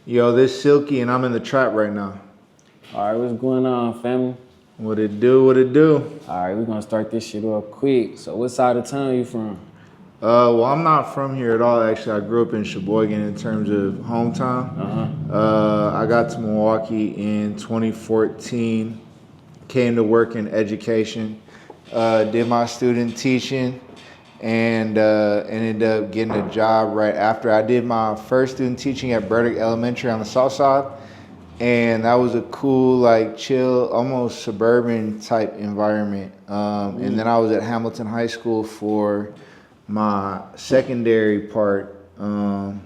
Yo, this SilkE and I'm in the trap right now. All right, what's going on, family? What it do, what it do? All right, we're gonna start this shit off quick. So, what side of town you from? Well, I'm not from here at all, actually. I grew up in Sheboygan in terms of hometown. I got to Milwaukee in 2014, came to work in education, did my student teaching, and ended up getting a job right after. I did my first student teaching at Burdick Elementary on the south side, and that was a cool, like, chill, almost suburban type environment. And then I was at Hamilton High School for my secondary part, and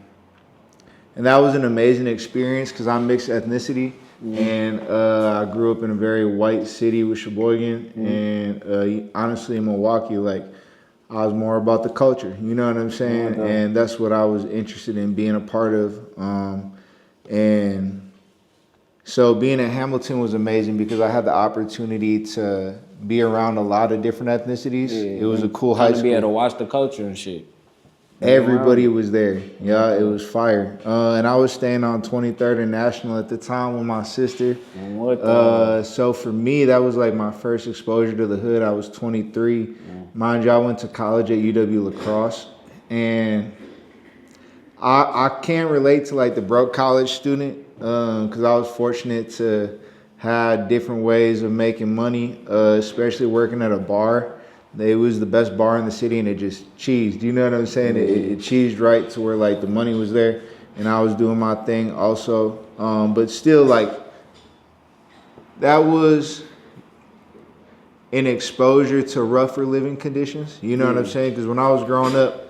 that was an amazing experience because I'm mixed ethnicity, and I grew up in a very white city with Sheboygan, and honestly in Milwaukee, like, I was more about the culture, you know what I'm saying? And that's what I was interested in being a part of. And so being at Hamilton was amazing because I had the opportunity to be around a lot of different ethnicities. It was a cool high To be able to school. watch the culture and shit. Everybody was there. Yeah, it was fire. And I was staying on 23rd and National at the time with my sister. So for me, that was like my first exposure to the hood. I was 23. Mind you, I went to college at UW La Crosse. And I can't relate to like the broke college student because I was fortunate to have different ways of making money, especially working at a bar. It was the best bar in the city, and it just cheesed. You know what I'm saying? It cheesed right to where like the money was there, and I was doing my thing also. But still, like that was an exposure to rougher living conditions. You know what I'm saying? Because when I was growing up,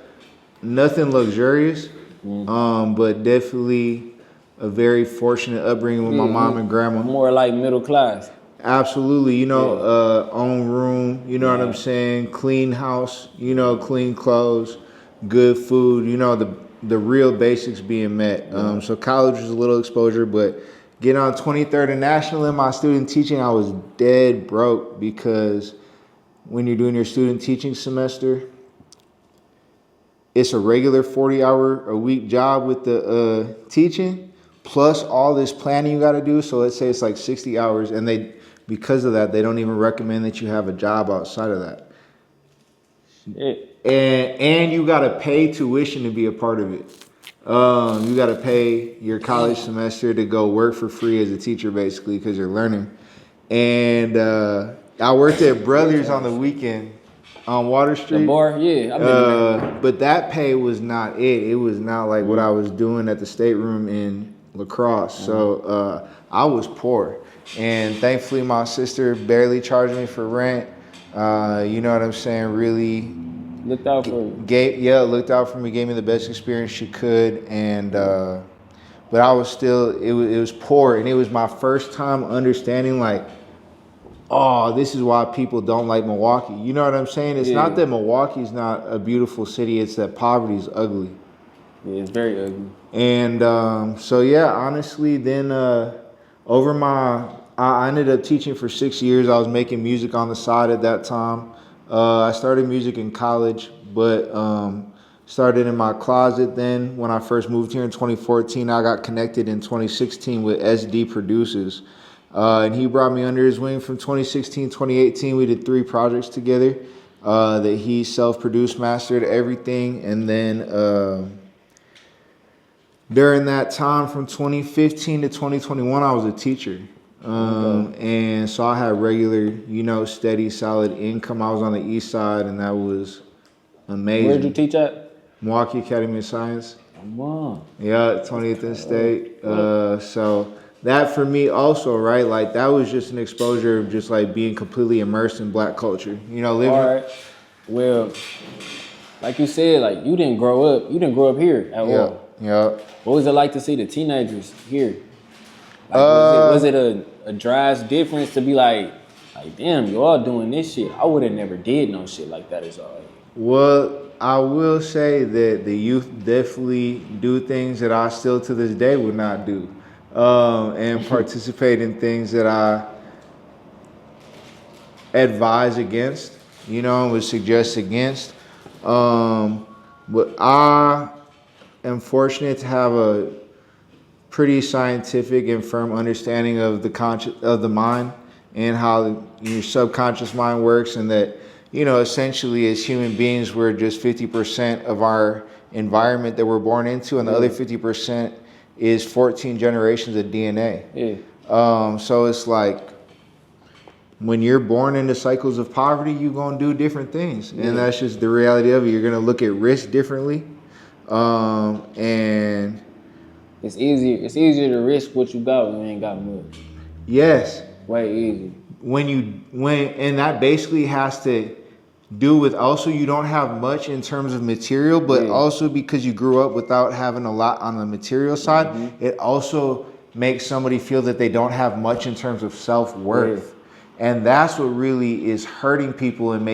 nothing luxurious, but definitely a very fortunate upbringing with my mom and grandma. More like middle class. Absolutely, you know, own room, you know what I'm saying, clean house, you know, clean clothes, good food, you know, the real basics being met. So college was a little exposure, but getting on 23rd and National in my student teaching, I was dead broke because when you're doing your student teaching semester, it's a regular 40-hour-a-week job with the teaching, plus all this planning you got to do. So let's say it's like 60 hours, and because of that, they don't even recommend that you have a job outside of that. And you got to pay tuition to be a part of it. You got to pay your college semester to go work for free as a teacher, basically, because you're learning. And I worked at Brothers on the weekend on Water Street. The bar, I've been there. But that pay was not it. It was not like what I was doing at the stateroom in La Crosse. So I was poor. And thankfully, my sister barely charged me for rent. You know what I'm saying? Really Looked out for you. looked out for me, gave me the best experience she could. And but I was still, it was poor. And it was my first time understanding, like, oh, this is why people don't like Milwaukee. You know what I'm saying? It's not that Milwaukee's not a beautiful city. It's that poverty is ugly. Yeah, it's very ugly. And so, yeah, honestly, then I ended up teaching for 6 years. I was making music on the side at that time. I started music in college, but started in my closet then. When I first moved here in 2014, I got connected in 2016 with SD Producers. And he brought me under his wing from 2016, 2018. We did 3 projects together that he self-produced, mastered everything. And then during that time from 2015 to 2021, I was a teacher. And so I had regular, you know, steady, solid income. I was on the east side, and that was amazing. Where'd you teach at? Milwaukee Academy of Science. Wow. Yeah, 20th and State. So that for me also, right? Like that was just an exposure of just like being completely immersed in black culture. You know, living. All right. Well, like you said, like you didn't grow up here at all. Yeah. What was it like to see the teenagers here? Like, was it a drastic difference to be like, damn, you all doing this shit? I would have never did no shit like that as all. Well, I will say that the youth definitely do things that I still to this day would not do, and participate in things that I advise against, you know, and would suggest against. But I am fortunate to have pretty scientific and firm understanding of the mind and how your subconscious mind works, and that, you know, essentially as human beings, we're just 50% of our environment that we're born into, and the other 50% is 14 generations of DNA. So it's like, when you're born into cycles of poverty, you're going to do different things. And that's just the reality of it. You're going to look at risk differently. And it's easier to risk what you got when you ain't got much. Yes. Way easier. And that basically has to do with also you don't have much in terms of material, but also because you grew up without having a lot on the material side, it also makes somebody feel that they don't have much in terms of self-worth. And that's what really is hurting people and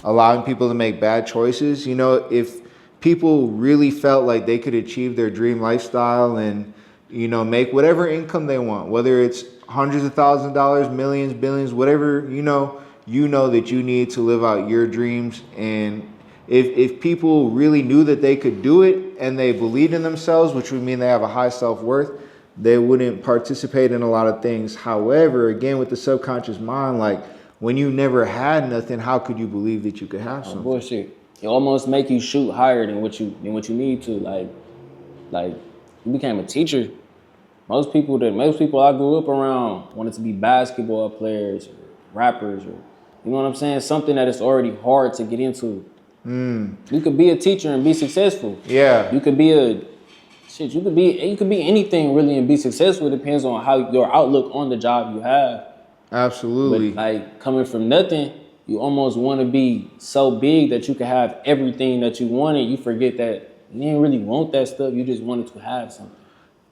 allowing people to make bad choices. You know, if people really felt like they could achieve their dream lifestyle and, you know, make whatever income they want, whether it's hundreds of thousands of dollars, millions, billions, whatever, you know that you need to live out your dreams. And if people really knew that they could do it and they believed in themselves, which would mean they have a high self-worth, they wouldn't participate in a lot of things. However, again, with the subconscious mind, like, when you never had nothing, how could you believe that you could have something? Bullshit. It almost make you shoot higher than what you need to. Like you became a teacher. Most people I grew up around wanted to be basketball players or rappers, or, you know what I'm saying? Something that is already hard to get into. You could be a teacher and be successful. Yeah. You could be you could be anything really and be successful. It depends on how your outlook on the job you have. Absolutely. But like coming from nothing, you almost want to be so big that you can have everything that you wanted. You forget that you didn't really want that stuff. You just wanted to have something.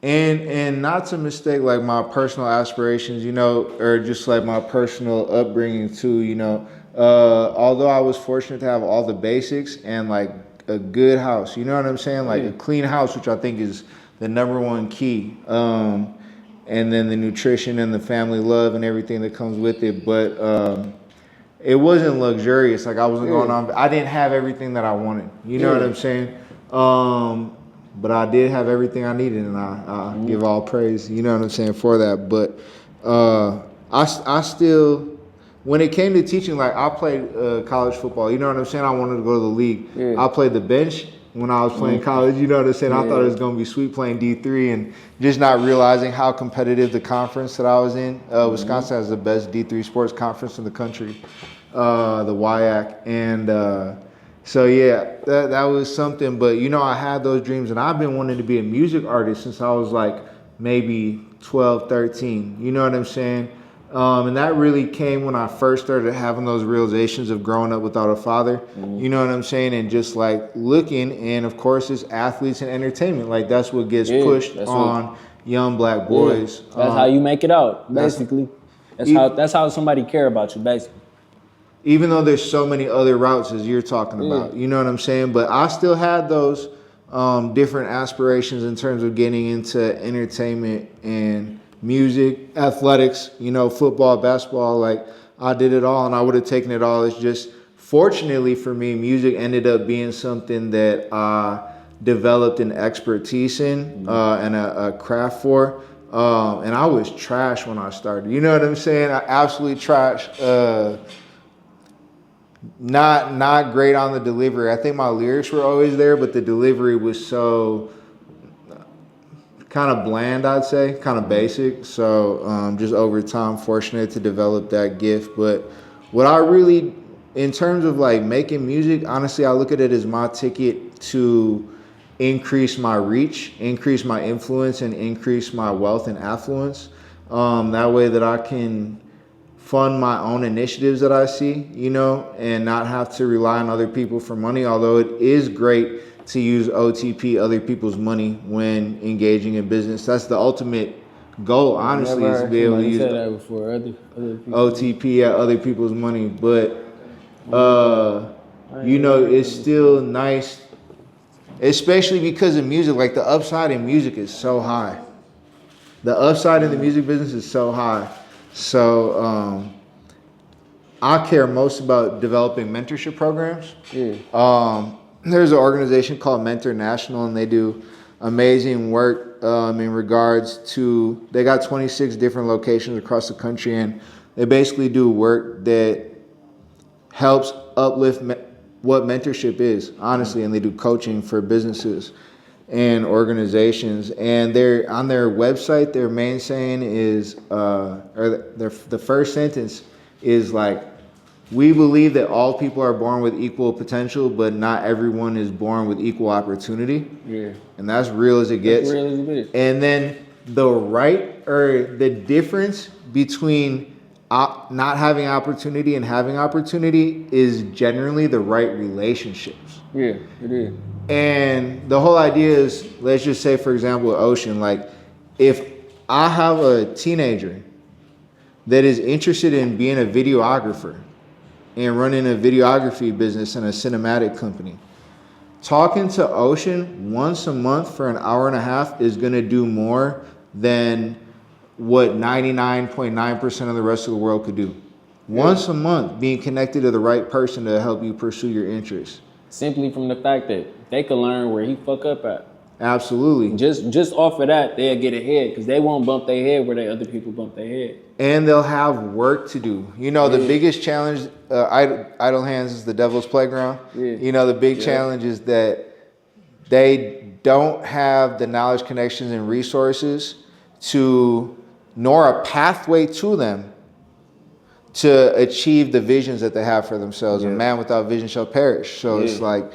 And not to mistake like my personal aspirations, you know, or just like my personal upbringing too, you know. Although I was fortunate to have all the basics and like a good house, you know what I'm saying? Like a clean house, which I think is the number one key. And then the nutrition and the family love and everything that comes with it. But it wasn't luxurious. Like I wasn't going on. I didn't have everything that I wanted. You know what I'm saying? But I did have everything I needed, and I give all praise, you know what I'm saying, for that. But I still, when it came to teaching, like I played college football, you know what I'm saying? I wanted to go to the league. I played the bench when I was playing college, you know what I'm saying? I thought it was going to be sweet playing D3 and just not realizing how competitive the conference that I was in. Wisconsin has the best D3 sports conference in the country, the WIAC. And so yeah, that was something. But you know, I had those dreams, and I've been wanting to be a music artist since I was like maybe 12, 13. You know what I'm saying? And that really came when I first started having those realizations of growing up without a father. You know what I'm saying? And just like looking, and of course it's athletes and entertainment. Like that's what gets pushed on young black boys. That's how you make it out, basically. That's how somebody care about you, basically. Even though there's so many other routes as you're talking about, you know what I'm saying? But I still had those different aspirations in terms of getting into entertainment and music, athletics, you know, football, basketball. Like I did it all, and I would have taken it all. It's just, fortunately for me, music ended up being something that I developed an expertise in and a craft for. And I was trash when I started. You know what I'm saying? I absolutely trash. Not great on the delivery. I think my lyrics were always there, but the delivery was so kind of bland, I'd say, kind of basic. So just over time, fortunate to develop that gift. But what I really, in terms of like making music, honestly, I look at it as my ticket to increase my reach, increase my influence, and increase my wealth and affluence. That way that I can fund my own initiatives that I see, you know, and not have to rely on other people for money. Although it is great to use OTP, other people's money, when engaging in business. That's the ultimate goal, honestly, is to be able to use that before, other people. OTP at other people's money. But, you know, it's still nice, especially because of music. Like the upside in music is so high. The upside in the music business is so high. So I care most about developing mentorship programs. There's an organization called Mentor National, and they do amazing work work in regards to, they got 26 different locations across the country, and they basically do work that helps uplift what mentorship is, honestly, and they do coaching for businesses and organizations. And they're on their website, their main saying is, the first sentence is like, we believe that all people are born with equal potential, but not everyone is born with equal opportunity. Yeah. And that's real as it gets. That's real as it is. And then the difference between not having opportunity and having opportunity is generally the right relationships. Yeah, it is. And the whole idea is, let's just say, for example, Ocean, like if I have a teenager that is interested in being a videographer and running a videography business and a cinematic company, talking to Ocean once a month for an hour and a half is going to do more than what 99.9% of the rest of the world could do. Once a month, being connected to the right person to help you pursue your interests. Simply from the fact that they can learn where he fuck up at. Absolutely. Just off of that, they'll get ahead because they won't bump their head where they other people bump their head. And they'll have work to do. You know, the biggest challenge, idle hands is the devil's playground. Yeah. You know, the big challenge is that they don't have the knowledge, connections, and resources nor a pathway to them to achieve the visions that they have for themselves. Yeah. A man without vision shall perish. So it's like,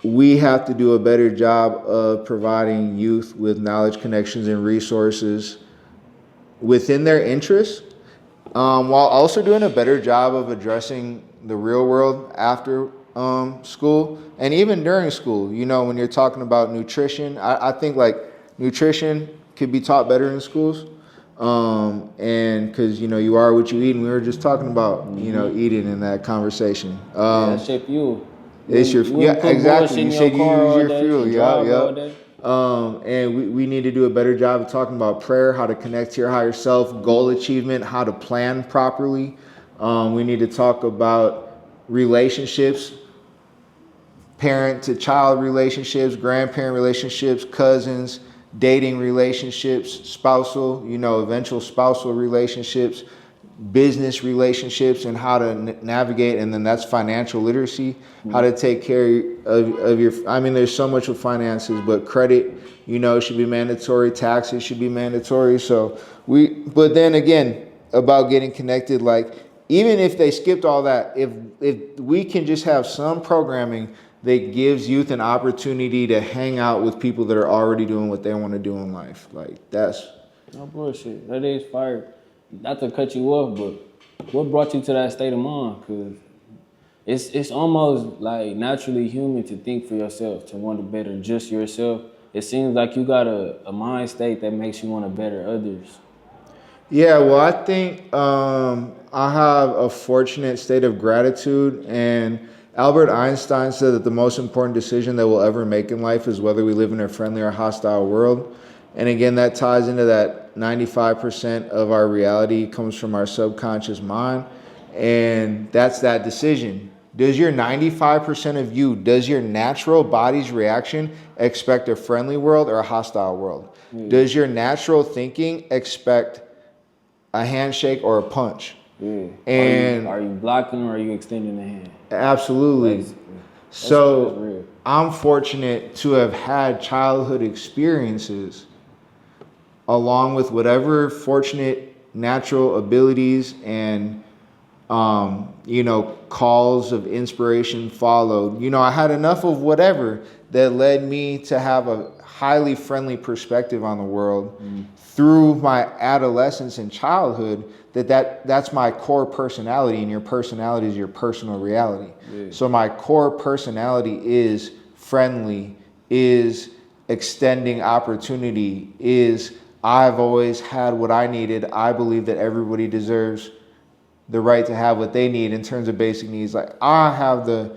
we have to do a better job of providing youth with knowledge, connections, and resources within their interests, while also doing a better job of addressing the real world after school and even during school. You know, when you're talking about nutrition, I think like nutrition could be taught better in schools. And because, you know, you are what you eat, and we were just talking about, you know, eating in that conversation. That shit fuel. It's your exactly. You said you use your fuel. Yeah. And we need to do a better job of talking about prayer, how to connect to your higher self, goal achievement, how to plan properly. We need to talk about relationships, parent to child relationships, grandparent relationships, cousins, dating relationships, spousal, you know, eventual spousal relationships, business relationships, and how to navigate. And then that's financial literacy, how to take care of your, I mean, there's so much with finances, but credit, you know, should be mandatory. Taxes should be mandatory. So but then again, about getting connected, like even if they skipped all that, if we can just have some programming that gives youth an opportunity to hang out with people that are already doing what they want to do in life. Like that's no bullshit. That is fire. Not to cut you off, but what brought you to that state of mind? Because it's almost like naturally human to think for yourself, to want to better just yourself. It seems like you got a mind state that makes you want to better others. Yeah, well, I think I have a fortunate state of gratitude, and Albert Einstein said that the most important decision that we'll ever make in life is whether we live in a friendly or hostile world. And again, that ties into that 95% of our reality comes from our subconscious mind. And that's that decision. Does your 95% of you, does your natural body's reaction expect a friendly world or a hostile world? Does your natural thinking expect a handshake or a punch? And are you blocking or are you extending the hand? Absolutely. So I'm fortunate to have had childhood experiences along with whatever fortunate natural abilities and, you know, calls of inspiration followed. You know, I had enough of whatever that led me to have a highly friendly perspective on the world through my adolescence and childhood, that's my core personality, and your personality is your personal reality. So my core personality is friendly, is extending opportunity, is I've always had what I needed. I believe that everybody deserves the right to have what they need in terms of basic needs. Like I have the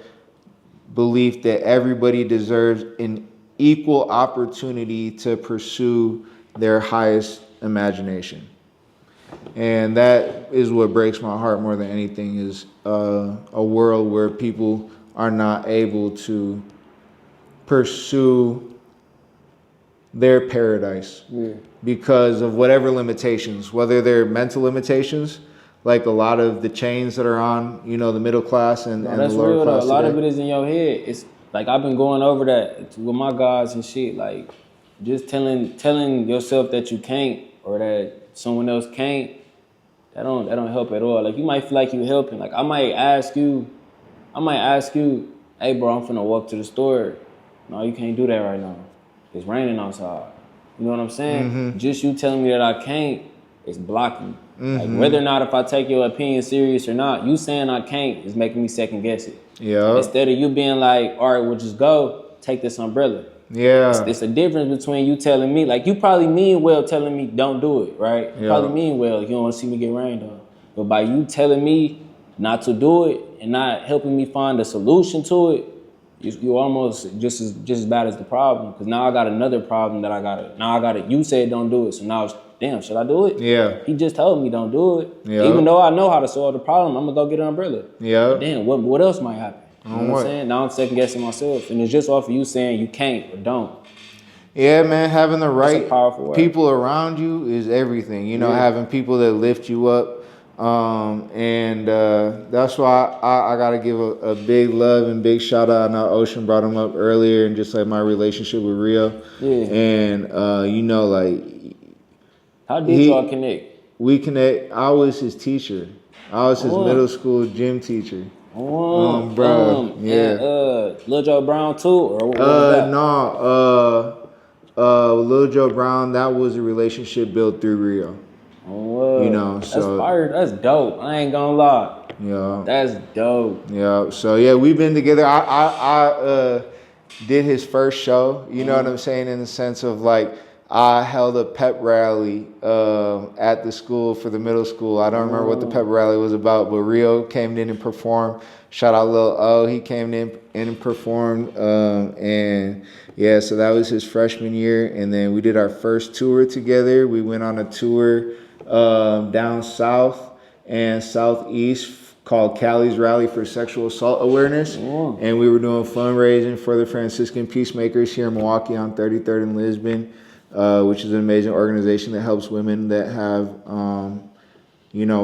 belief that everybody deserves an equal opportunity to pursue their highest imagination. And that is what breaks my heart more than anything, is a world where people are not able to pursue their paradise because of whatever limitations, whether they're mental limitations, like a lot of the chains that are on, you know, the middle class and the That's lower real though. class A lot today. of it is in your head. It's like I've been going over that with my guys and shit. Like just telling yourself that you can't or that someone else can't. That don't help at all. Like you might feel like you helping. Like I might ask you, hey bro, I'm finna walk to the store. No, you can't do that right now. It's raining outside. You know what I'm saying? Just you telling me that I can't, it's blocking. Like whether or not if I take your opinion serious or not, you saying I can't is making me second guess it. Yeah. Instead of you being like, all right, we'll just go, take this umbrella. Yeah. It's a difference between you telling me, like you probably mean well telling me don't do it, right? You probably mean well, you don't want to see me get rained on. But by you telling me not to do it and not helping me find a solution to it, you almost just as bad as the problem. Because now I got another problem that I gotta, you said don't do it. So now it's, damn, should I do it? Yeah. He just told me don't do it. Yeah. Even though I know how to solve the problem, I'm gonna go get an umbrella. Yeah. But damn, what else might happen? You know what what? I'm saying? Now I'm second guessing myself. And it's just off of you saying you can't or don't. Yeah, man, having the That's a right powerful word. people around you is everything. You know, having people that lift you up. And that's why I got to give a big love and big shout out. I know Ocean brought him up earlier and just like my relationship with Rio. Yeah. And, you know, like. How did y'all connect? We connect. I was his teacher. I was his middle school gym teacher. Bro. Yeah. And, Lil Joe Brown too? Or what was that? No. Lil Joe Brown, that was a relationship built through Rio. You know, so that's fire. That's dope. I ain't gonna lie. Yeah. That's dope. Yeah. So yeah, we've been together. I did his first show. You know what I'm saying? In the sense of like, I held a pep rally at the school for the middle school. I don't remember what the pep rally was about, but Rio came in and performed. Shout out Lil O. He came in and performed. And yeah, so that was his freshman year. And then we did our first tour together. We went on a tour down south and southeast called Cali's Rally for Sexual Assault Awareness. And we were doing fundraising for the Franciscan Peacemakers here in Milwaukee on 33rd and Lisbon. Which is an amazing organization that helps women that have,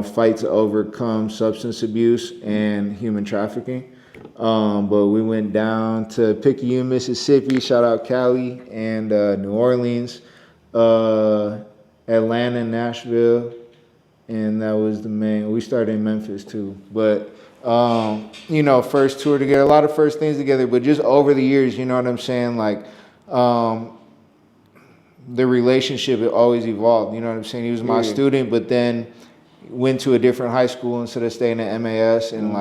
fight to overcome substance abuse and human trafficking. But we went down to Picayune, Mississippi, shout out Cali, and New Orleans, Atlanta, Nashville, and that was the main. We started in Memphis too. But, first tour together, a lot of first things together, but just over the years, you know what I'm saying? Like, the relationship, it always evolved. You know what I'm saying? He was my student, but then went to a different high school instead of staying at MAS. And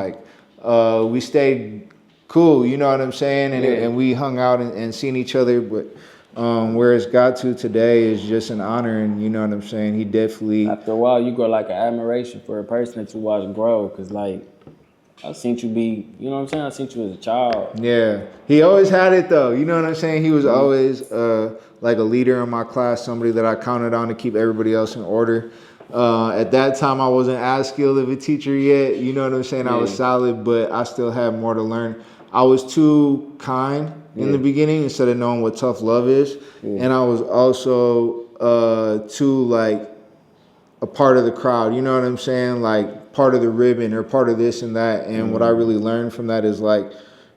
we stayed cool, you know what I'm saying? And we hung out and seen each other. But where it's got to today is just an honor. And you know what I'm saying? He definitely... After a while, you grow like an admiration for a person that you watch grow. Because like, I've seen you be, you know what I'm saying? I've seen you as a child. Yeah. He always had it though. You know what I'm saying? He was always like a leader in my class, somebody that I counted on to keep everybody else in order. At that time, I wasn't as skilled of a teacher yet. You know what I'm saying? I was solid, but I still had more to learn. I was too kind in the beginning instead of knowing what tough love is. And I was also too like a part of the crowd. You know what I'm saying? Like part of the ribbon or part of this and that. And what I really learned from that is like,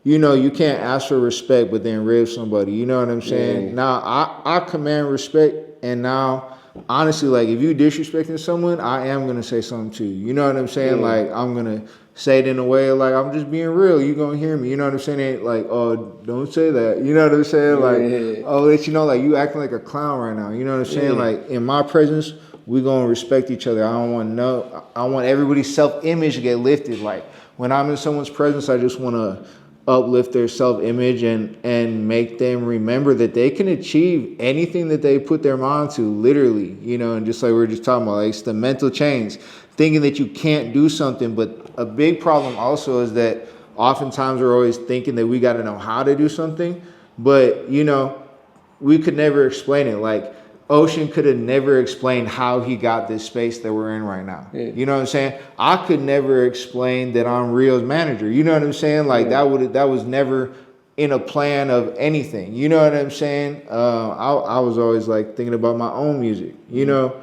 you can't ask for respect, but then rib somebody. You know what I'm saying? Now, I command respect, and now, honestly, like, if you disrespecting someone, I am going to say something to you. You know what I'm saying? Like, I'm going to say it in a way, like, I'm just being real. You going to hear me. You know what I'm saying? Ain't like, oh, don't say that. You know what I'm saying? Like, oh, let you know, like, you acting like a clown right now. You know what I'm saying? Like, in my presence, we going to respect each other. I want everybody's self-image to get lifted. Like, when I'm in someone's presence, I just want to uplift their self-image and make them remember that they can achieve anything that they put their mind to, literally, and just like we were just talking about, like, it's the mental chains, thinking that you can't do something. But a big problem also is that oftentimes we're always thinking that we got to know how to do something, but, we could never explain it. Like, Ocean could have never explained how he got this space that we're in right now. You know what I'm saying? I could never explain that I'm Rio's manager. You know what I'm saying? Like that was never in a plan of anything. You know what I'm saying? I was always like thinking about my own music. You know,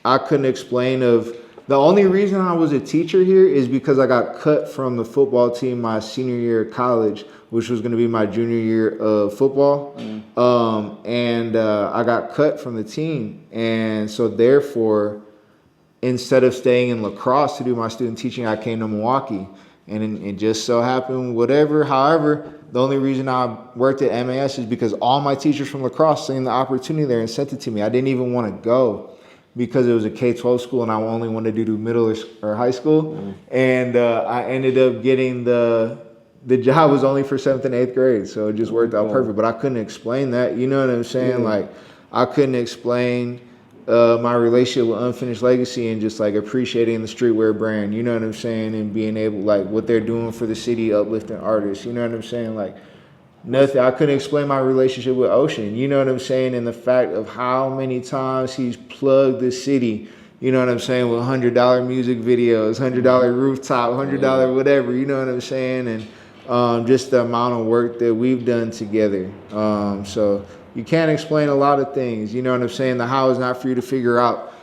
I couldn't explain of the only reason I was a teacher here is because I got cut from the football team my senior year of college, which was going to be my junior year of football. And I got cut from the team. And so therefore, instead of staying in lacrosse to do my student teaching, I came to Milwaukee. And it just so happened, however, the only reason I worked at MAS is because all my teachers from lacrosse seen the opportunity there and sent it to me. I didn't even want to go because it was a K-12 school and I only wanted to do middle or high school. And I ended up getting the job was only for 7th and 8th grade. So it just worked out perfect. But I couldn't explain that. You know what I'm saying? Like, I couldn't explain my relationship with Unfinished Legacy and just like appreciating the streetwear brand, you know what I'm saying, and being able, like, what they're doing for the city, uplifting artists, you know what I'm saying, like, nothing. I couldn't explain my relationship with Ocean, you know what I'm saying, and the fact of how many times he's plugged the city, you know what I'm saying, with $100 music videos, $100 rooftop, $100 whatever, you know what I'm saying, and just the amount of work that we've done together. So you can't explain a lot of things, you know what I'm saying? The how is not for you to figure out.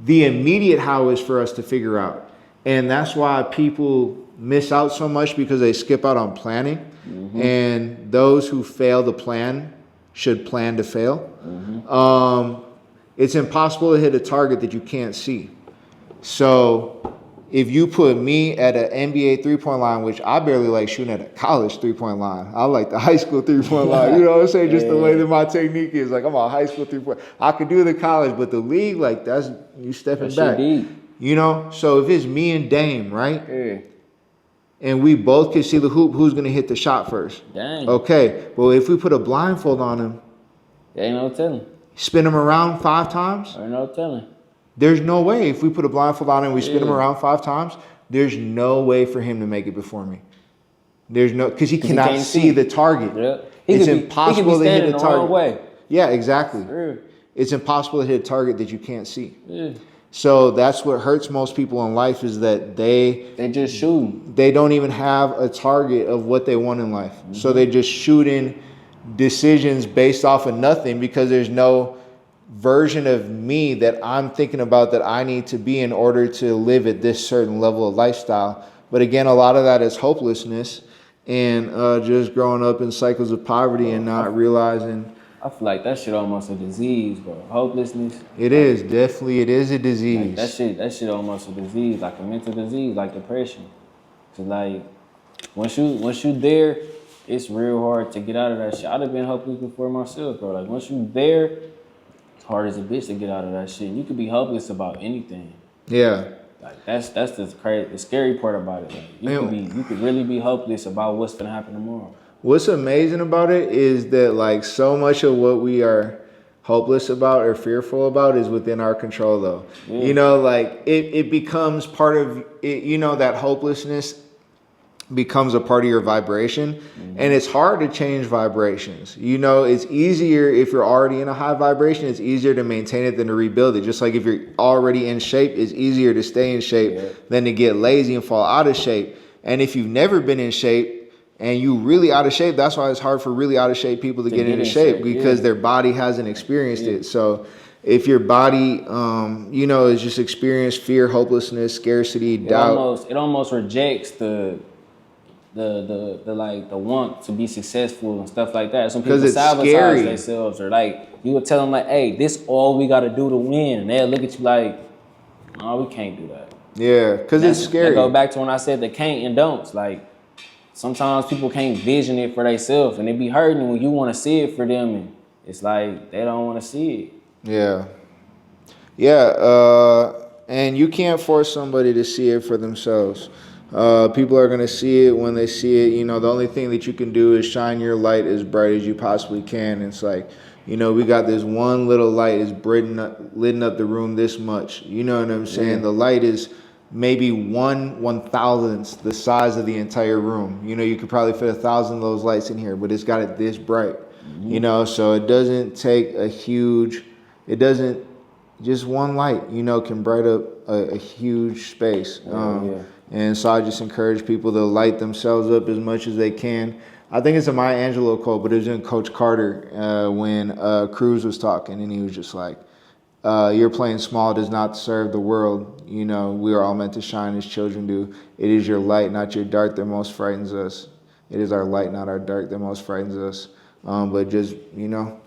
The immediate how is for us to figure out. And that's why people miss out so much because they skip out on planning. And those who fail to plan should plan to fail. It's impossible to hit a target that you can't see. So if you put me at an NBA three-point line, which I barely like shooting at a college three-point line. I like the high school three-point line. You know what I'm saying? Just the way that my technique is. Like, I'm a high school three-point. I could do the college, but the league, like, that's you stepping back. You know? So if it's me and Dame, right? And we both can see the hoop, who's going to hit the shot first? Dang. Okay. Well, if we put a blindfold on him. There ain't no telling. Spin him around 5 times. There ain't no telling. There's no way. If we put a blindfold on him and we spin him around 5 times, there's no way for him to make it before me. There's no, because he cannot see the target. It's impossible to hit a target. Yeah, exactly. It's impossible to hit a target that you can't see. So that's what hurts most people in life is that they just shoot. They don't even have a target of what they want in life. So they just shooting decisions based off of nothing because there's no version of me that I'm thinking about that I need to be in order to live at this certain level of lifestyle. But again, a lot of that is hopelessness and just growing up in cycles of poverty and not realizing. I feel like that shit almost a disease, bro. Hopelessness. It is definitely. It is a disease. Like that shit almost a disease, like a mental disease, like depression. So like, once you there, it's real hard to get out of that shit. I'd have been hopeless before myself, bro. Like once you there, it's hard as a bitch to get out of that shit. You could be hopeless about anything. Yeah. Like that's the scary part about it. Like, you could really be hopeless about what's gonna happen tomorrow. What's amazing about it is that like so much of what we are hopeless about or fearful about is within our control though. You know, like it becomes part of it, you know, that hopelessness becomes a part of your vibration and it's hard to change vibrations. You know, it's easier if you're already in a high vibration, it's easier to maintain it than to rebuild it. Just like if you're already in shape, it's easier to stay in shape than to get lazy and fall out of shape. And if you've never been in shape and you really out of shape, that's why it's hard for really out of shape people to get into shape because their body hasn't experienced it. So if your body, you know, has just experienced fear, hopelessness, scarcity, doubt. It almost rejects the want to be successful and stuff like that. Some people sabotage themselves or like you would tell them like, hey, this all we got to do to win. And they'll look at you like, no, we can't do that. Yeah, because it's scary. That go back to when I said the can't and don'ts. Like sometimes people can't vision it for themselves and it be hurting when you want to see it for them and it's like they don't want to see it. Yeah. Yeah, and you can't force somebody to see it for themselves. People are going to see it when they see it. You know, the only thing that you can do is shine your light as bright as you possibly can. It's like, you know, we got this one little light is lighting up the room this much. You know what I'm saying? The light is maybe 1/1000th the size of the entire room. You know, you could probably fit 1,000 of those lights in here, but it's got it this bright. You know, so it doesn't take just one light, you know, can bright up a huge space. And so I just encourage people to light themselves up as much as they can. I think it's a Maya Angelou quote, but it was in Coach Carter when Cruz was talking, and he was just like, "Your playing small does not serve the world. You know, we are all meant to shine as children do. It is your light, not your dark, that most frightens us. It is our light, not our dark, that most frightens us." But just, you know,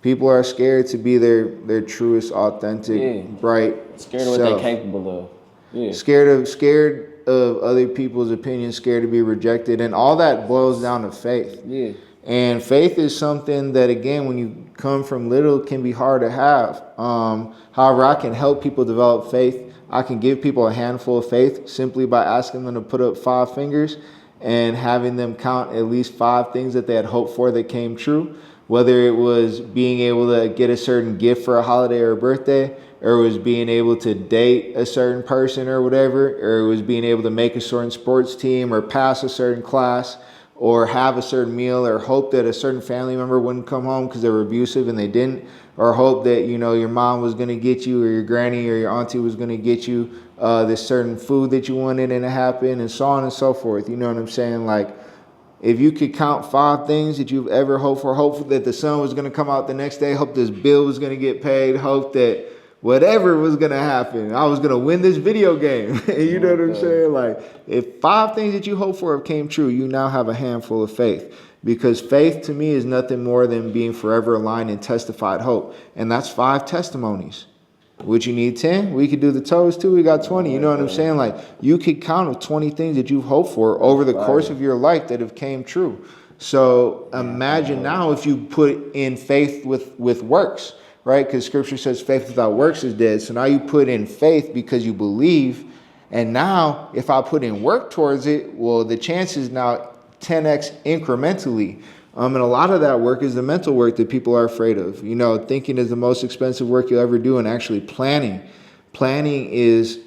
people are scared to be their truest, authentic, bright scared of what self. they're capable of. Yeah. Scared of other people's opinions, scared to be rejected, and all that boils down to faith. Yeah. And faith is something that, again, when you come from little, can be hard to have. However, I can help people develop faith. I can give people a handful of faith simply by asking them to put up 5 fingers and having them count at least 5 things that they had hoped for that came true. Whether it was being able to get a certain gift for a holiday or a birthday, or it was being able to date a certain person or whatever, or it was being able to make a certain sports team or pass a certain class or have a certain meal, or hope that a certain family member wouldn't come home because they were abusive and they didn't, or hope that, you know, your mom was going to get you, or your granny or your auntie was going to get you this certain food that you wanted and it happened, and so on and so forth. You know what I'm saying? Like, if you could count 5 things that you've ever hoped for, hope that the sun was going to come out the next day, hope this bill was going to get paid, hope that whatever was going to happen, I was going to win this video game. You know what I'm saying? Like, if 5 things that you hoped for came true, you now have a handful of faith. Because faith to me is nothing more than being forever aligned in testified hope. And that's 5 testimonies. Would you need 10? We could do the toes too. We got 20. You know what I'm saying? Like, you could count 20 things that you've hoped for over the course of your life that have came true. So imagine now if you put in faith with works, right? Because scripture says faith without works is dead. So now you put in faith because you believe. And now if I put in work towards it, well, the chances now 10x incrementally. And a lot of that work is the mental work that people are afraid of. You know, thinking is the most expensive work you'll ever do, and actually planning. Planning is,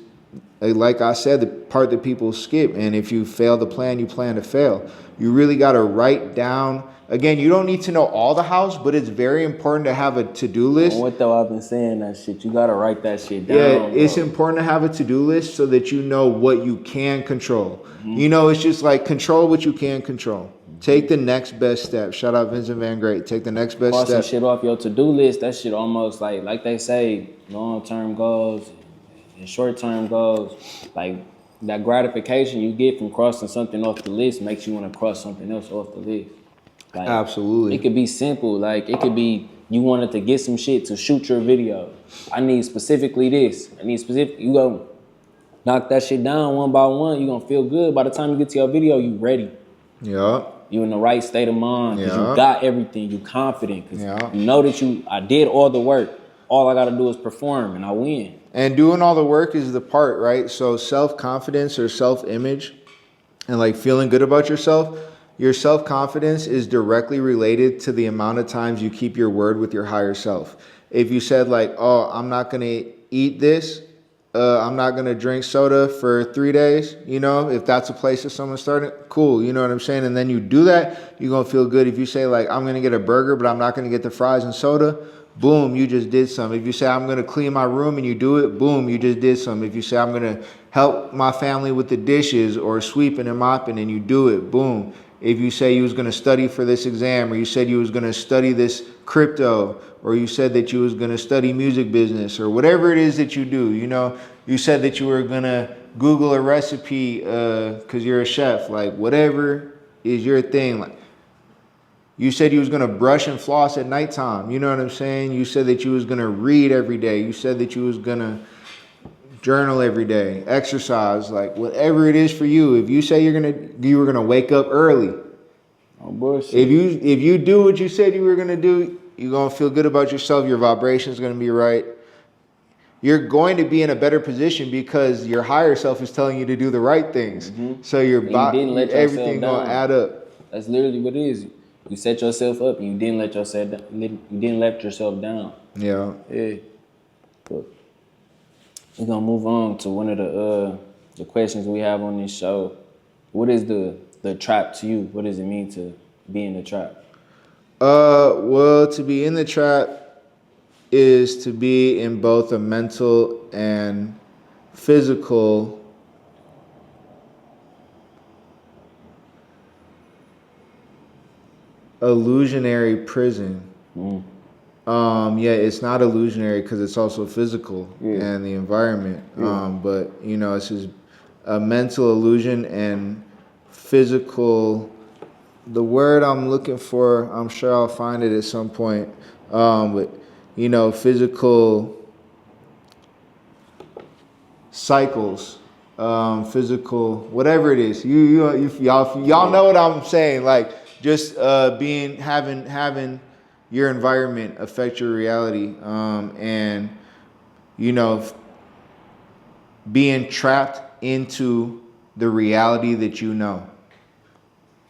like I said, the part that people skip. And if you fail to plan, you plan to fail. You really got to write down. Again, you don't need to know all the hows, but it's very important to have a to-do list. What though? I've been saying that shit. You got to write that shit down. Yeah, it's important to have a to-do list so that you know what you can control. You know, it's just like control what you can control. Take the next best step. Shout out Vincent Van Great. Take the next best Cross step. some shit off your to-do list. That shit almost like they say, long-term goals and short-term goals. Like, that gratification you get from crossing something off the list makes you want to cross something else off the list. Like, absolutely. It could be simple. Like, it could be you wanted to get some shit to shoot your video. I need specifically this. You go knock that shit down one by one. You gonna feel good. By the time you get to your video, you ready. Yeah. You in the right state of mind because you got everything. You confident because you know that I did all the work. All I got to do is perform and I win. And doing all the work is the part, right? So self-confidence or self-image and like feeling good about yourself, your self-confidence is directly related to the amount of times you keep your word with your higher self. If you said like, oh, I'm not going to eat this, I'm not going to drink soda for 3 days, you know, if that's a place that someone's starting, cool, you know what I'm saying? And then you do that, you're going to feel good. If you say like, I'm going to get a burger, but I'm not going to get the fries and soda, boom, you just did something. If you say I'm going to clean my room and you do it, boom, you just did something. If you say I'm going to help my family with the dishes or sweeping and mopping and you do it, boom. If you say you was going to study for this exam, or you said you was going to study this crypto, or you said that you was going to study music business, or whatever it is that you do, you know, you said that you were going to Google a recipe because you're a chef, like whatever is your thing. Like, you said you was going to brush and floss at nighttime. You know what I'm saying? You said that you was going to read every day. You said that you was going to journal every day, exercise, like whatever it is for you. If you say you were going to wake up early. Oh, bullshit. If you do what you said you were going to do, you're going to feel good about yourself. Your vibration is going to be right. You're going to be in a better position because your higher self is telling you to do the right things. So your body, everything going to add up. That's literally what it is. You set yourself up and you didn't let yourself down. Yeah. Yeah. But we're gonna move on to one of the questions we have on this show. What is the trap to you? What does it mean to be in the trap? Well, to be in the trap is to be in both a mental and physical illusionary prison. Yeah, it's not illusionary because it's also physical and the environment. But you know, it's just a mental illusion and physical. The word I'm looking for, I'm sure I'll find it at some point. But you know, physical cycles, physical, whatever it is. Y'all know what I'm saying. Like just having your environment affect your reality, and you know, being trapped into the reality that you know.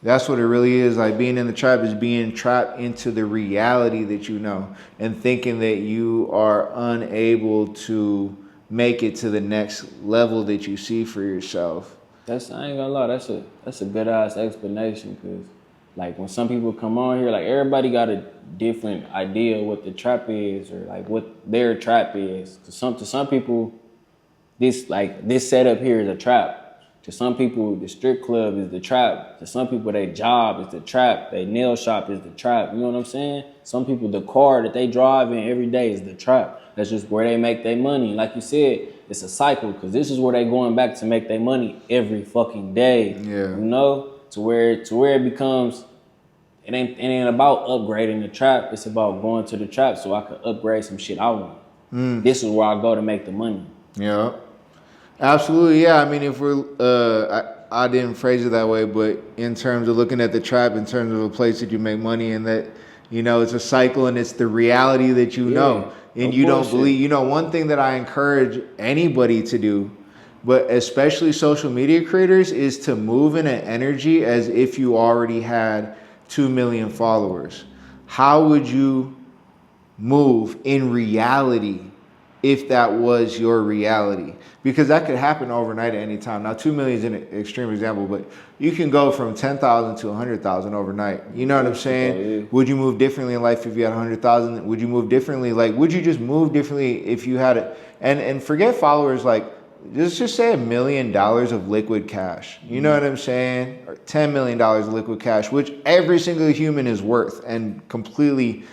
That's what it really is. Like being in the trap is being trapped into the reality that you know and thinking that you are unable to make it to the next level that you see for yourself. I ain't gonna lie, that's a good ass explanation, because like when some people come on here, like everybody got a different idea what the trap is or like what their trap is. To some people, this setup here is a trap. To some people, the strip club is the trap. To some people, their job is the trap. Their nail shop is the trap. You know what I'm saying? Some people, the car that they drive in every day is the trap. That's just where they make their money. Like you said, it's a cycle, because this is where they going back to make their money every fucking day. Yeah. You know? To where it becomes, it ain't about upgrading the trap. It's about going to the trap so I can upgrade some shit I want. This is where I go to make the money. Yeah. Absolutely, yeah. I mean, if we're, I didn't phrase it that way, but in terms of looking at the trap, in terms of a place that you make money and that, you know, it's a cycle and it's the reality that you know. And you don't believe, you know, one thing that I encourage anybody to do, but especially social media creators, is to move in an energy as if you already had 2 million followers. How would you move in reality if that was your reality? Because that could happen overnight at any time. Now, 2 million is an extreme example, but you can go from 10,000 to 100,000 overnight. You know what I'm saying? Would you move differently in life if you had 100,000? Would you move differently? Like, would you just move differently if you had it? And forget followers, like, just say $1 million of liquid cash. You know what I'm saying? Or $10 million of liquid cash, which every single human is worth and completely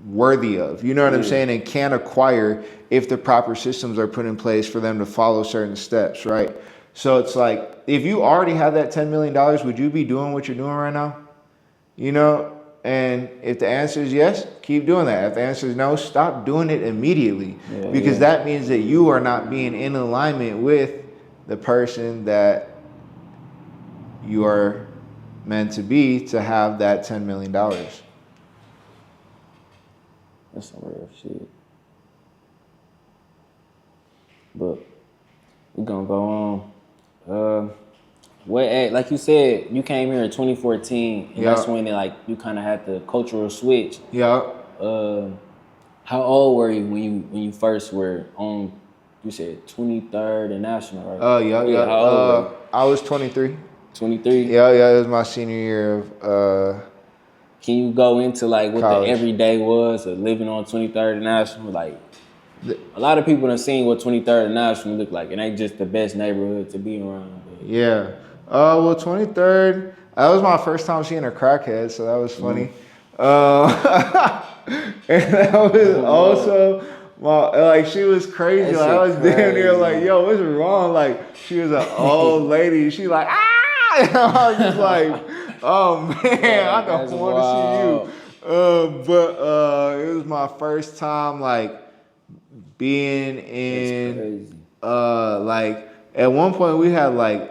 worthy of, you know what I'm saying, and can acquire if the proper systems are put in place for them to follow certain steps, right? So it's like, if you already have that $10 million, would you be doing what you're doing right now? You know, and if the answer is yes, keep doing that. If the answer is no, stop doing it immediately, because that means that you are not being in alignment with the person that you are meant to be to have that $10 million. That's some real shit. But we're gonna go on. Like you said, you came here in 2014, and that's when you kind of had the cultural switch. Yeah. How old were you when you first were on? You said 23rd and National, right? Yeah. How old were you? I was 23. 23. Yeah. It was my senior year of. Can you go into like what college. the everyday was of living on 23rd and National? Like, a lot of people have seen what 23rd and National look like. It ain't just the best neighborhood to be around. But. Yeah. Well, 23rd, that was my first time seeing a crackhead, so that was funny. And that was also she was crazy. Like, I was damn near like, yo, what's wrong? Like, she was an old lady. She like, ah! And I was just like, oh man, I don't want to see you. But it was my first time like being in like at one point we had like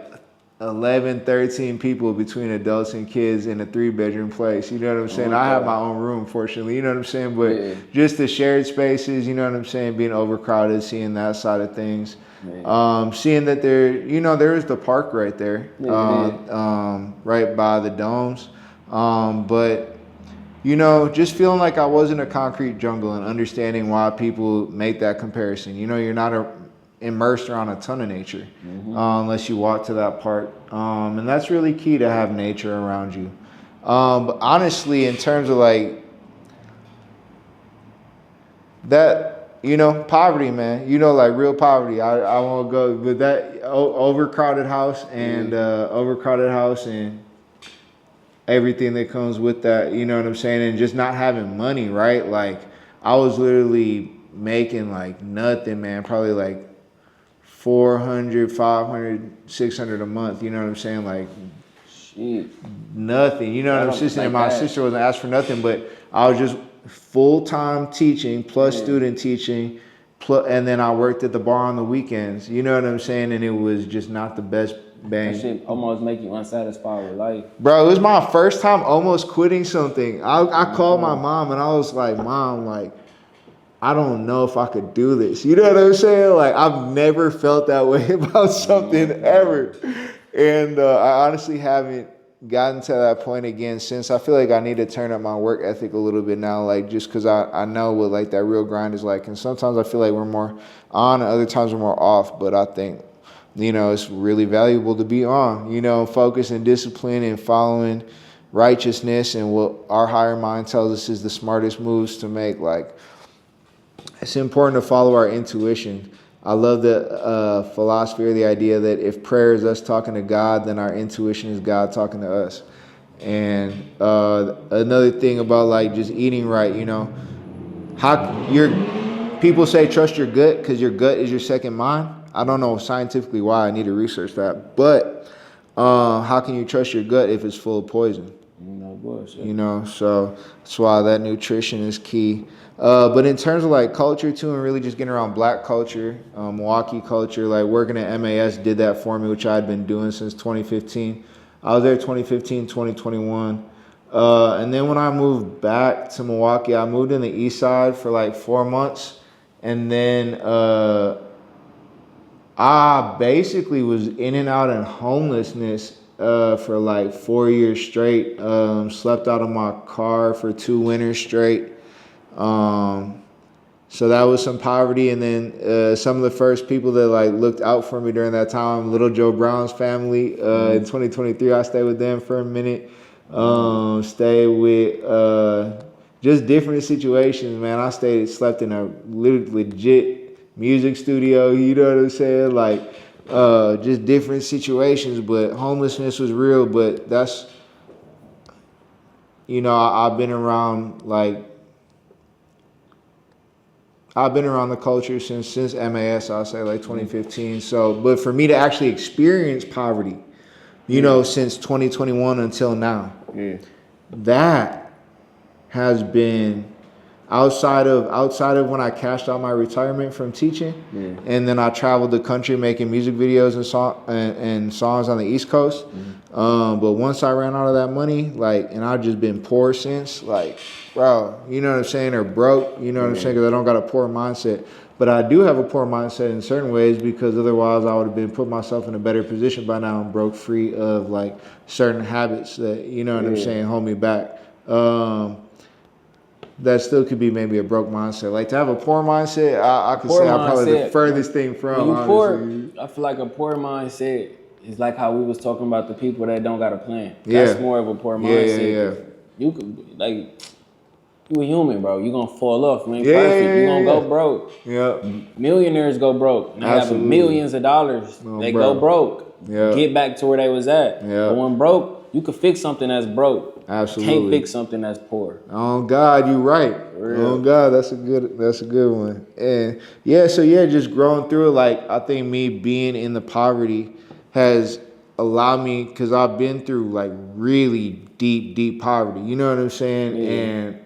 11, 13 people between adults and kids in a 3-bedroom place. You know what I'm saying? I have my own room, fortunately. You know what I'm saying? But just the shared spaces, you know what I'm saying? Being overcrowded, seeing that side of things. Seeing that there is the park right there, right by the domes. But, you know, just feeling like I was in a concrete jungle and understanding why people make that comparison. You know, you're not immersed around a ton of nature unless you walk to that part. And that's really key to have nature around you. But honestly, in terms of like that, you know, poverty, man, you know, like real poverty. I won't go, but that overcrowded house and everything that comes with that, you know what I'm saying? And just not having money, right? Like, I was literally making like nothing, man. Probably like 400, 500, 600 a month, you know what I'm saying? Like, Shit. nothing, you know what I'm saying? Like And my that. sister wasn't asked for nothing, but I was just full-time teaching plus Yeah. student teaching. And then I worked at the bar on the weekends, you know what I'm saying? And it was just not the best bang. That shit almost make you unsatisfied with life. Bro, it was my first time almost quitting something. I called my mom and I was like, Mom, like, I don't know if I could do this. You know what I'm saying? Like, I've never felt that way about something ever. And I honestly haven't gotten to that point again since. I feel like I need to turn up my work ethic a little bit now, like, just because I know what, like, that real grind is like. And sometimes I feel like we're more on, and other times we're more off. But I think, you know, it's really valuable to be on, you know, focus and discipline and following righteousness and what our higher mind tells us is the smartest moves to make. Like, it's important to follow our intuition. I love the philosophy or the idea that if prayer is us talking to God, then our intuition is God talking to us. And another thing about like just eating right, you know, people say trust your gut because your gut is your second mind. I don't know scientifically why. I need to research that. But how can you trust your gut if it's full of poison? You know, so that's why that nutrition is key. But in terms of like culture too, and really just getting around black culture, Milwaukee culture, like working at MAS did that for me, which I had been doing since 2015. I was there 2015, 2021. And then when I moved back to Milwaukee, I moved in the east side for like 4 months. And then I basically was in and out in homelessness for like 4 years straight. Slept out of my car for 2 winters straight. So that was some poverty. And then some of the first people that like looked out for me during that time, Little Joe Brown's family. In 2023, I stayed with them for a minute. Stayed with just different situations, man. I slept in a legit music studio, you know what I'm saying? Like, just different situations, but homelessness was real. But that's, you know, I've been around the culture since MAS, I'll say like 2015. So, but for me to actually experience poverty, you know, since 2021 until now, that has been outside of when I cashed out my retirement from teaching, and then I traveled the country making music videos and songs on the East Coast. But once I ran out of that money, like, and I've just been poor since, like, bro, you know what I'm saying, or broke, you know what I'm saying, because I don't got a poor mindset. But I do have a poor mindset in certain ways, because otherwise I would have been put myself in a better position by now and broke free of like certain habits that, you know what I'm saying, hold me back. That still could be maybe a broke mindset. Like, to have a poor mindset, I could say I'm probably the furthest thing from. When you poor, I feel like a poor mindset is like how we was talking about the people that don't got a plan. That's more of a poor mindset. You could, like, you a human, bro. You gonna fall off. You ain't perfect. You gonna go broke. Millionaires go broke. They have millions of dollars. They go broke. Get back to where they was at. But when broke, you could fix something that's broke. Absolutely. Can't fix something that's poor. Oh God, you right. Oh God, that's a good one. And just growing through it. Like, I think me being in the poverty has allowed me, because I've been through like really deep poverty. You know what I'm saying? And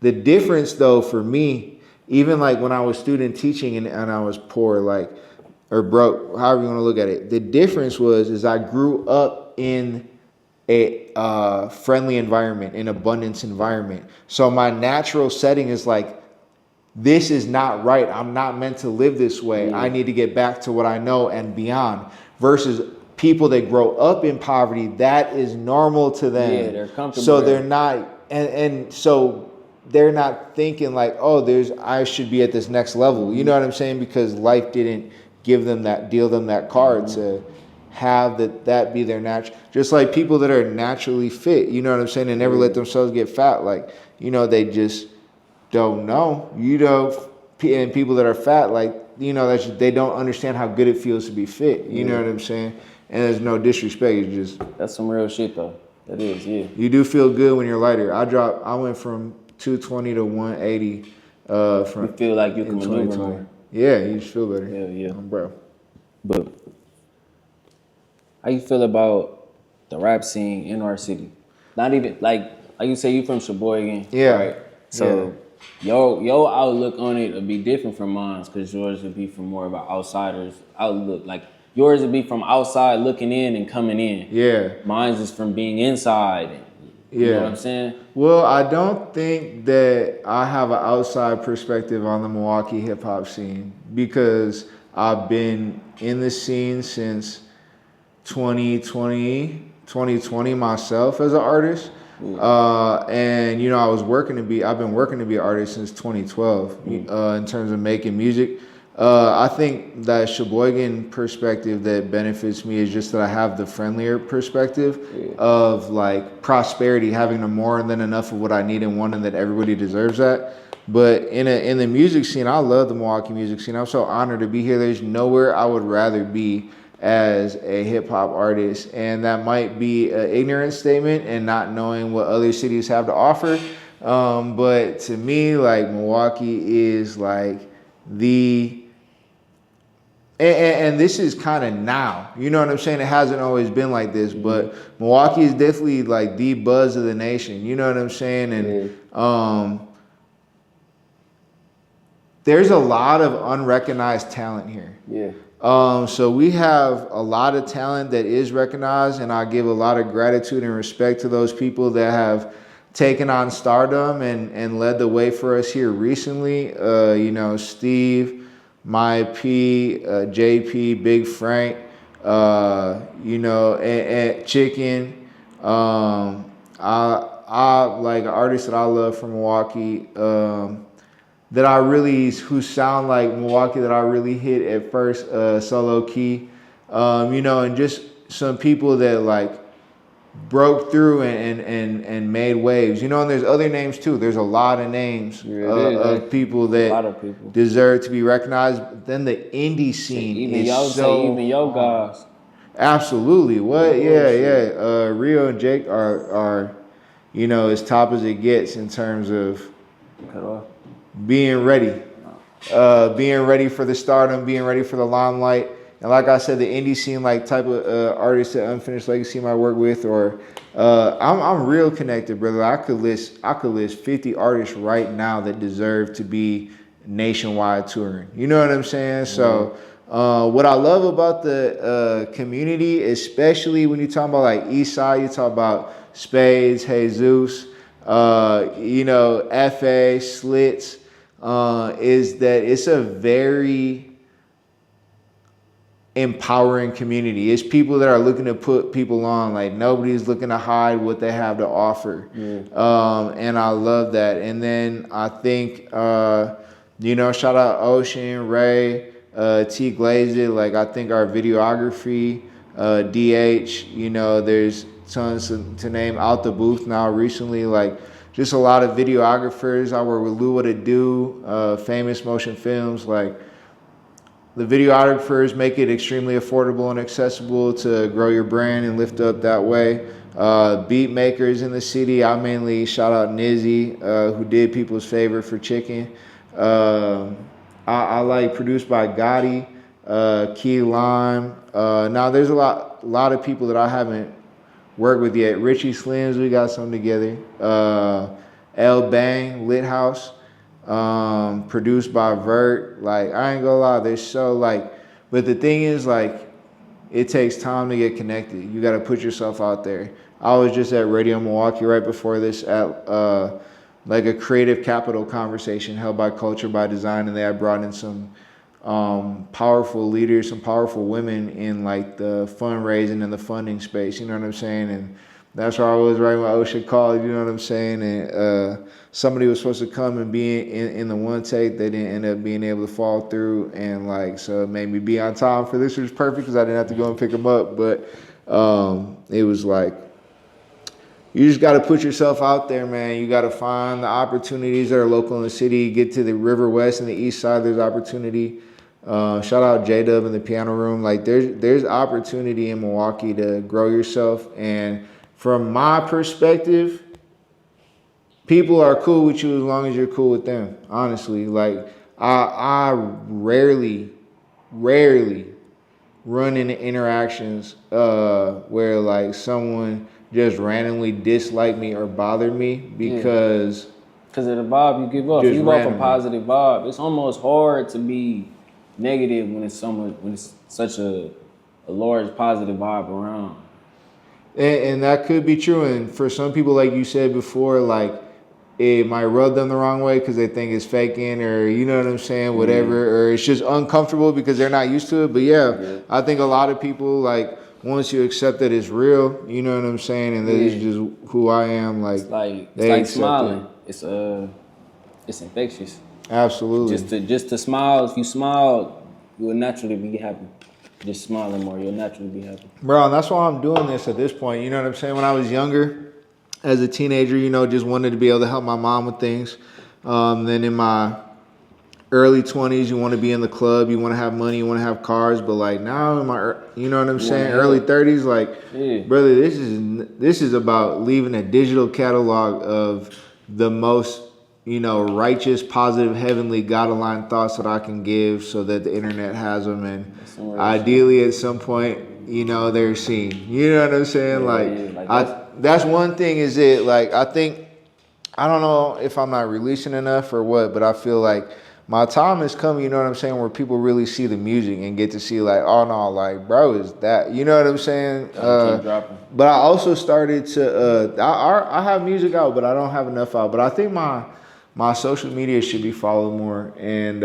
the difference though for me, even like when I was student teaching and I was poor, like, or broke, however you want to look at it, the difference is I grew up in a friendly environment, an abundance environment. So my natural setting is like, this is not right. I'm not meant to live this way. I need to get back to what I know and beyond. Versus people that grow up in poverty, that is normal to them. Yeah, they're comfortable. So they're not, and so they're not thinking like, oh, I should be at this next level. You know what I'm saying? Because life didn't deal them that card to have that be their natural. Just like people that are naturally fit, you know what I'm saying, and never let themselves get fat. Like, you know, they just don't know. You know, and people that are fat, like, you know, they don't understand how good it feels to be fit. You know what I'm saying? And there's no disrespect. It's just, that's some real shit though. That is, yeah. You do feel good when you're lighter. I went from 220 to 180. You feel like you can maneuver 2020. more. Yeah, you just feel better. Yeah. Bro. But how you feel about the rap scene in our city? Not even like you say, you from Sheboygan, Yeah. right? So your outlook on it would be different from mine, because yours would be from more of an outsider's outlook. Like yours would be from outside looking in and coming in. Yeah. Mine's is from being inside. You know what I'm saying? Well, I don't think that I have an outside perspective on the Milwaukee hip hop scene, because I've been in the scene since 2020 myself as an artist. And you know, I've been working to be an artist since 2012 in terms of making music. I think that Sheboygan perspective that benefits me is just that I have the friendlier perspective of like prosperity, having the more than enough of what I need and want, and that everybody deserves that. But in the music scene, I love the Milwaukee music scene. I'm so honored to be here. There's nowhere I would rather be as a hip hop artist, and that might be an ignorant statement and not knowing what other cities have to offer. But to me, like Milwaukee is like and this is kind of now, you know what I'm saying? It hasn't always been like this, but Milwaukee is definitely like the buzz of the nation. You know what I'm saying? And there's a lot of unrecognized talent here. Yeah. So we have a lot of talent that is recognized, and I give a lot of gratitude and respect to those people that have taken on stardom and led the way for us here recently. You know, Steve, My P, JP, Big Frank, you know, and Chicken. I like artists that I love from Milwaukee. Who sound like Milwaukee that I really hit at first, Solo Key, you know, and just some people that like broke through and made waves, you know, and there's other names too. There's a lot of names of people that deserve to be recognized. But then the indie scene Even is even yo guys. Absolutely. What? Yeah. Rio and Jake are, you know, as top as it gets in terms of being ready for the stardom, being ready for the limelight. And like I said, the indie scene, like type of artists that Unfinished Legacy might work with, or I'm real connected, brother. I could list 50 artists right now that deserve to be nationwide touring. You know what I'm saying? So what I love about the community, especially when you talk about like East Side, you talk about Spades, Jesus, you know, FA, Slits, is that it's a very empowering community. It's people that are looking to put people on. Like nobody's looking to hide what they have to offer. And I love that. And then I think, you know, shout out Ocean, Ray, T Glazed. Like I think our videography, DH, you know, there's tons to name out the booth now recently. Like just a lot of videographers. I work with Lou What It Do, Famous Motion Films. Like the videographers make it extremely affordable and accessible to grow your brand and lift up that way. Beat makers in the city. I mainly shout out Nizzy, who did People's Favorite for Chicken. I like produced by Gotti, Key Lime. Now there's a lot of people that I haven't worked with yet. Richie Slims, we got some together. L Bang, Lit House. Produced by Vert. Like I ain't gonna lie, they're so like, but the thing is like, it takes time to get connected. You got to put yourself out there. I was just at Radio Milwaukee right before this at like a creative capital conversation held by Culture by Design, and they had brought in some powerful leaders, some powerful women in like the fundraising and the funding space. You know what I'm saying? And that's where I was right when Ocean called. You know what I'm saying? And somebody was supposed to come and be in the one take. They didn't end up being able to fall through, and like so it made me be on time for this, which was perfect because I didn't have to go and pick them up. But it was like, you just got to put yourself out there, man. You got to find the opportunities that are local in the city. Get to the River West and the East Side. There's opportunity. Shout out J-Dub in the piano room. Like there's opportunity in Milwaukee to grow yourself and from my perspective, people are cool with you as long as you're cool with them. Honestly, like I rarely run into interactions where like someone just randomly disliked me or bothered me because of the vibe you give off. You just give off a randomly. positive vibe. It's almost hard to be negative when it's such a large positive vibe around. And that could be true. And for some people, like you said before, like it might rub them the wrong way because they think it's faking or you know what I'm saying, whatever, or it's just uncomfortable because they're not used to it. But yeah, I think a lot of people, like, once you accept that it's real, you know what I'm saying, and that it's just who I am, like, It's they like accept smiling. it. It's infectious. Absolutely. Just to smile. If you smile, you'll naturally be happy. Just smiling more, you'll naturally be happy. Bro, and that's why I'm doing this at this point. You know what I'm saying? When I was younger, as a teenager, you know, just wanted to be able to help my mom with things. Then in my early 20s, you want to be in the club, you want to have money, you want to have cars. But like now in my, you know what I'm saying, early 30s, like, brother, this is about leaving a digital catalog of the most, you know, righteous, positive, heavenly, God-aligned thoughts that I can give so that the internet has them. And ideally at some point, you know, they're seen. You know what I'm saying? That's one thing is it, like, I think, I don't know if I'm not releasing enough or what, but I feel like my time is coming, you know what I'm saying, where people really see the music and get to see like, oh no, like, bro, is that, you know what I'm saying? But I also started to, I have music out, but I don't have enough out. But I think my social media should be followed more. And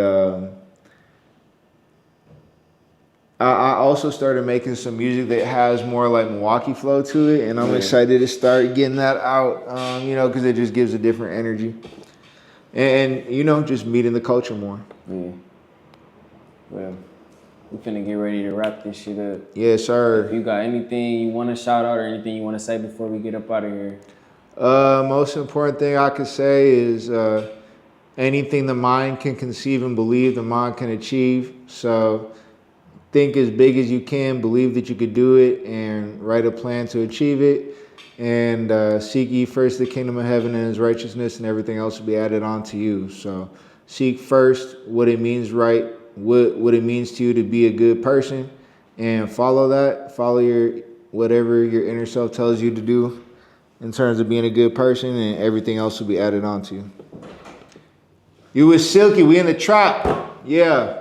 I also started making some music that has more like Milwaukee flow to it, and I'm excited to start getting that out, you know, because it just gives a different energy. And, you know, just meeting the culture more. Yeah. Well, we finna get ready to wrap this shit up. Yes, sir. If you got anything you want to shout out or anything you want to say before we get up out of here? Most important thing I could say is anything the mind can conceive and believe, the mind can achieve. So think as big as you can, believe that you could do it, and write a plan to achieve it. And seek ye first the kingdom of heaven and his righteousness, and everything else will be added on to you. So seek first what it means, right? What it means to you to be a good person, and follow that. Follow whatever your inner self tells you to do in terms of being a good person, and everything else will be added on to you. You with SilkE, we in the trap. Yeah.